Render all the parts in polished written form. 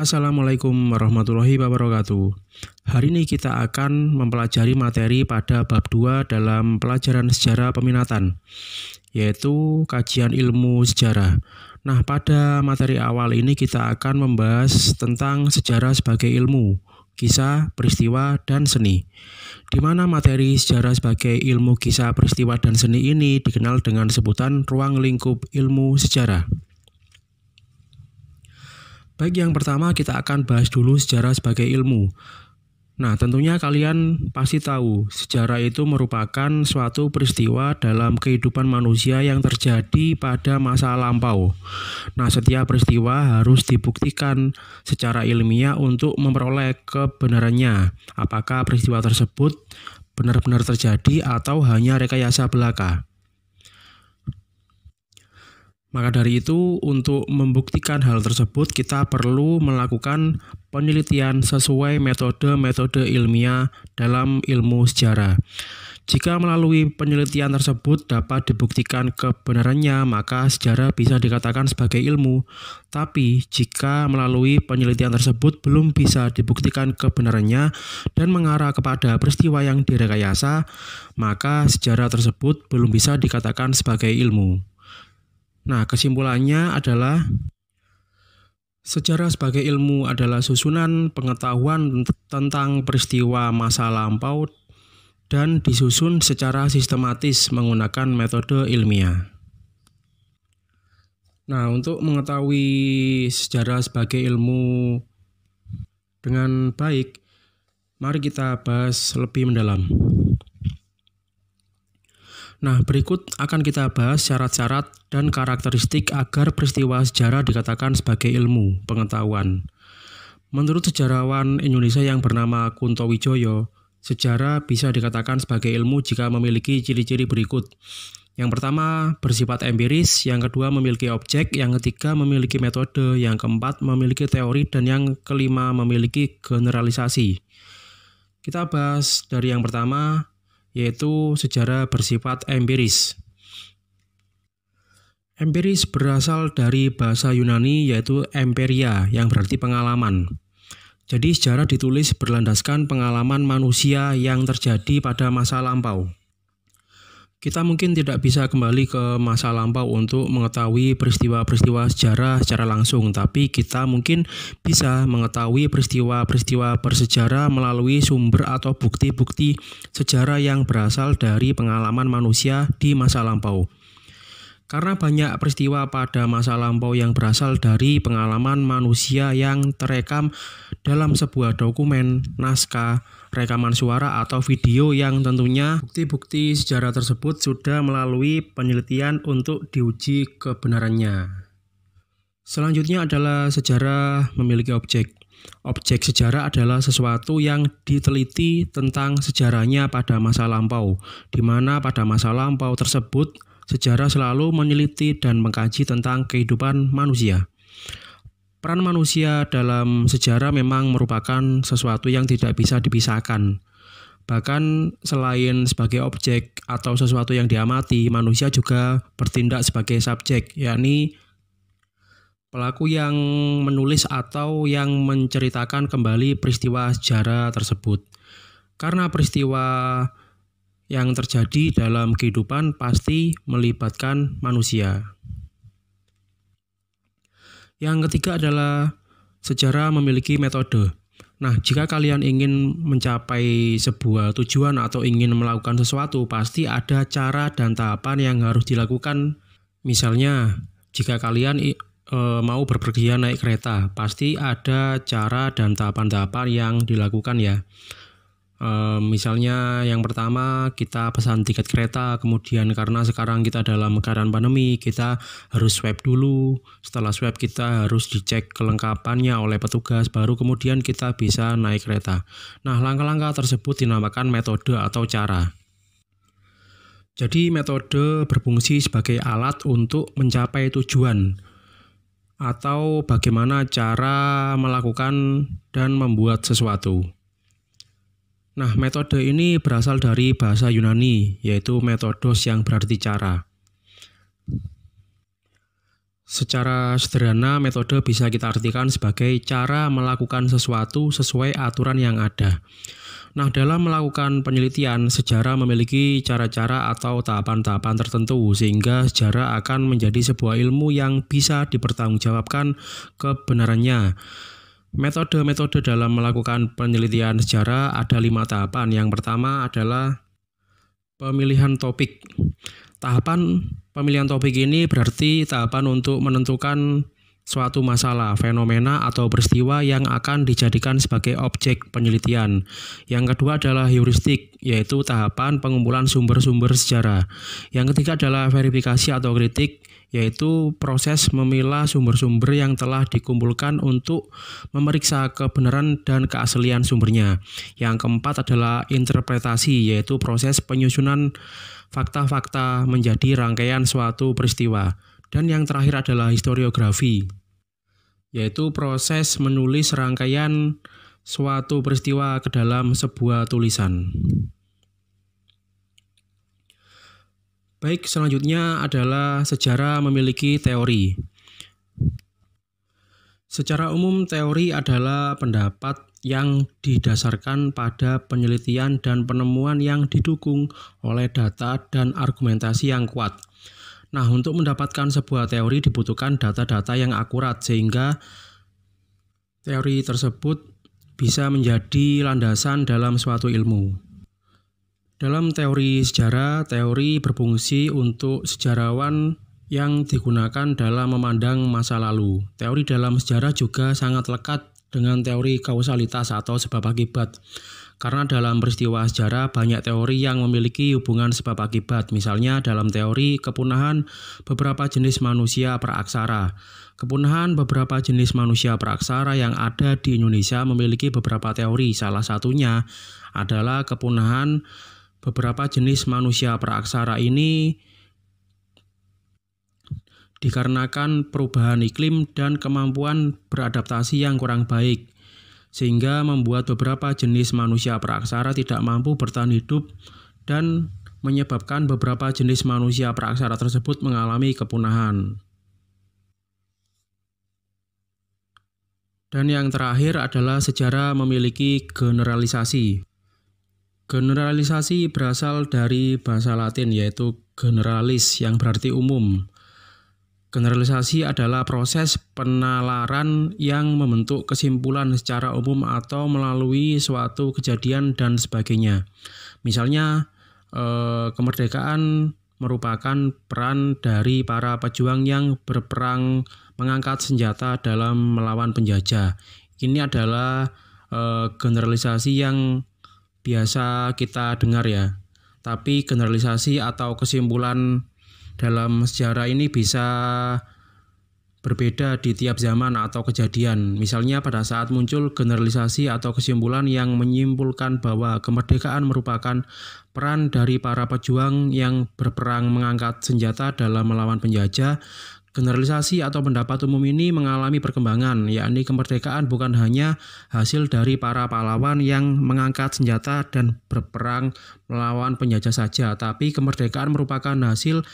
Assalamualaikum warahmatullahi wabarakatuh. Hari ini kita akan mempelajari materi pada bab 2 dalam pelajaran sejarah peminatan, yaitu kajian ilmu sejarah. Nah, pada materi awal ini kita akan membahas tentang sejarah sebagai ilmu, kisah, peristiwa, dan seni. Di mana materi sejarah sebagai ilmu kisah, peristiwa, dan seni ini dikenal dengan sebutan ruang lingkup ilmu sejarah. Baik, yang pertama kita akan bahas dulu sejarah sebagai ilmu. Nah, tentunya kalian pasti tahu, sejarah itu merupakan suatu peristiwa dalam kehidupan manusia yang terjadi pada masa lampau. Nah, setiap peristiwa harus dibuktikan secara ilmiah untuk memperoleh kebenarannya. Apakah peristiwa tersebut benar-benar terjadi atau hanya rekayasa belaka? Maka dari itu, untuk membuktikan hal tersebut, kita perlu melakukan penelitian sesuai metode-metode ilmiah dalam ilmu sejarah. Jika melalui penelitian tersebut dapat dibuktikan kebenarannya, maka sejarah bisa dikatakan sebagai ilmu. Tapi, jika melalui penelitian tersebut belum bisa dibuktikan kebenarannya dan mengarah kepada peristiwa yang direkayasa, maka sejarah tersebut belum bisa dikatakan sebagai ilmu. Nah, kesimpulannya adalah sejarah sebagai ilmu adalah susunan pengetahuan tentang peristiwa masa lampau dan disusun secara sistematis menggunakan metode ilmiah. Nah, untuk mengetahui sejarah sebagai ilmu dengan baik, mari kita bahas lebih mendalam. Nah, berikut akan kita bahas syarat-syarat dan karakteristik agar peristiwa sejarah dikatakan sebagai ilmu pengetahuan. Menurut sejarawan Indonesia yang bernama Kunto Wijoyo, sejarah bisa dikatakan sebagai ilmu jika memiliki ciri-ciri berikut. Yang pertama, bersifat empiris, yang kedua memiliki objek, yang ketiga memiliki metode, yang keempat memiliki teori, dan yang kelima memiliki generalisasi. Kita bahas dari yang pertama, yaitu sejarah bersifat empiris. Empiris berasal dari bahasa Yunani yaitu emperia yang berarti pengalaman. Jadi sejarah ditulis berlandaskan pengalaman manusia yang terjadi pada masa lampau. Kita mungkin tidak bisa kembali ke masa lampau untuk mengetahui peristiwa-peristiwa sejarah secara langsung, tapi kita mungkin bisa mengetahui peristiwa-peristiwa bersejarah melalui sumber atau bukti-bukti sejarah yang berasal dari pengalaman manusia di masa lampau. Karena banyak peristiwa pada masa lampau yang berasal dari pengalaman manusia yang terekam dalam sebuah dokumen, naskah, rekaman suara, atau video yang tentunya bukti-bukti sejarah tersebut sudah melalui penelitian untuk diuji kebenarannya. Selanjutnya adalah sejarah memiliki objek. Objek sejarah adalah sesuatu yang diteliti tentang sejarahnya pada masa lampau, di mana pada masa lampau tersebut sejarah selalu meneliti dan mengkaji tentang kehidupan manusia. Peran manusia dalam sejarah memang merupakan sesuatu yang tidak bisa dipisahkan. Bahkan selain sebagai objek atau sesuatu yang diamati, manusia juga bertindak sebagai subjek, yakni pelaku yang menulis atau yang menceritakan kembali peristiwa sejarah tersebut. Karena peristiwa yang terjadi dalam kehidupan pasti melibatkan manusia. Yang ketiga adalah sejarah memiliki metode. Nah, jika kalian ingin mencapai sebuah tujuan atau ingin melakukan sesuatu, pasti ada cara dan tahapan yang harus dilakukan. Misalnya, jika kalian mau berpergian naik kereta, pasti ada cara dan tahapan-tahapan yang dilakukan ya. Misalnya yang pertama kita pesan tiket kereta, kemudian karena sekarang kita dalam keadaan pandemi, kita harus swab dulu. Setelah swab kita harus dicek kelengkapannya oleh petugas, baru kemudian kita bisa naik kereta. Nah, langkah-langkah tersebut dinamakan metode atau cara. Jadi metode berfungsi sebagai alat untuk mencapai tujuan atau bagaimana cara melakukan dan membuat sesuatu. Nah, metode ini berasal dari bahasa Yunani, yaitu metodos yang berarti cara. Secara sederhana, metode bisa kita artikan sebagai cara melakukan sesuatu sesuai aturan yang ada. Nah, dalam melakukan penelitian, sejarah memiliki cara-cara atau tahapan-tahapan tertentu, sehingga sejarah akan menjadi sebuah ilmu yang bisa dipertanggungjawabkan kebenarannya. Metode-metode dalam melakukan penelitian sejarah ada 5 tahapan. Yang pertama adalah pemilihan topik. Tahapan pemilihan topik ini berarti tahapan untuk menentukan suatu masalah, fenomena, atau peristiwa yang akan dijadikan sebagai objek penelitian. Yang kedua adalah heuristik, yaitu tahapan pengumpulan sumber-sumber sejarah. Yang ketiga adalah verifikasi atau kritik, yaitu proses memilah sumber-sumber yang telah dikumpulkan untuk memeriksa kebenaran dan keaslian sumbernya. Yang keempat adalah interpretasi, yaitu proses penyusunan fakta-fakta menjadi rangkaian suatu peristiwa. Dan yang terakhir adalah historiografi, yaitu proses menulis rangkaian suatu peristiwa ke dalam sebuah tulisan. Baik, selanjutnya adalah sejarah memiliki teori. Secara umum, teori adalah pendapat yang didasarkan pada penelitian dan penemuan yang didukung oleh data dan argumentasi yang kuat. Nah, untuk mendapatkan sebuah teori dibutuhkan data-data yang akurat sehingga teori tersebut bisa menjadi landasan dalam suatu ilmu. Dalam teori sejarah, teori berfungsi untuk sejarawan yang digunakan dalam memandang masa lalu. Teori dalam sejarah juga sangat lekat dengan teori kausalitas atau sebab akibat. Karena dalam peristiwa sejarah banyak teori yang memiliki hubungan sebab akibat. Misalnya dalam teori kepunahan beberapa jenis manusia praksara. Kepunahan beberapa jenis manusia praksara yang ada di Indonesia memiliki beberapa teori. Salah satunya adalah kepunahan beberapa jenis manusia praksara ini dikarenakan perubahan iklim dan kemampuan beradaptasi yang kurang baik, sehingga membuat beberapa jenis manusia praksara tidak mampu bertahan hidup dan menyebabkan beberapa jenis manusia praksara tersebut mengalami kepunahan. Dan yang terakhir adalah sejarah memiliki generalisasi. Generalisasi berasal dari bahasa Latin, yaitu generalis yang berarti umum. Generalisasi adalah proses penalaran yang membentuk kesimpulan secara umum atau melalui suatu kejadian dan sebagainya. Misalnya, kemerdekaan merupakan peran dari para pejuang yang berperang mengangkat senjata dalam melawan penjajah. Ini adalah generalisasi yang biasa kita dengar ya. Tapi generalisasi atau kesimpulan dalam sejarah ini bisa berbeda di tiap zaman atau kejadian. Misalnya pada saat muncul generalisasi atau kesimpulan yang menyimpulkan bahwa kemerdekaan merupakan peran dari para pejuang yang berperang mengangkat senjata dalam melawan penjajah, generalisasi atau pendapat umum ini mengalami perkembangan, yakni kemerdekaan bukan hanya hasil dari para pahlawan yang mengangkat senjata dan berperang melawan penjajah saja, tapi kemerdekaan merupakan hasil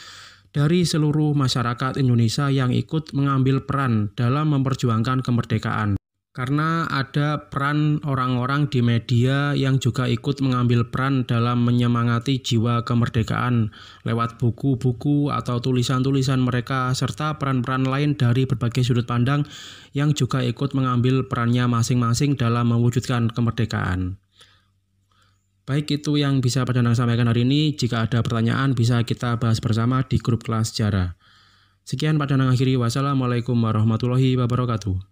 dari seluruh masyarakat Indonesia yang ikut mengambil peran dalam memperjuangkan kemerdekaan. Karena ada peran orang-orang di media yang juga ikut mengambil peran dalam menyemangati jiwa kemerdekaan lewat buku-buku atau tulisan-tulisan mereka, serta peran-peran lain dari berbagai sudut pandang yang juga ikut mengambil perannya masing-masing dalam mewujudkan kemerdekaan. Baik, itu yang bisa Pak Danang sampaikan hari ini. Jika ada pertanyaan bisa kita bahas bersama di grup kelas sejarah. Sekian Pak Danang akhiri. Wassalamualaikum warahmatullahi wabarakatuh.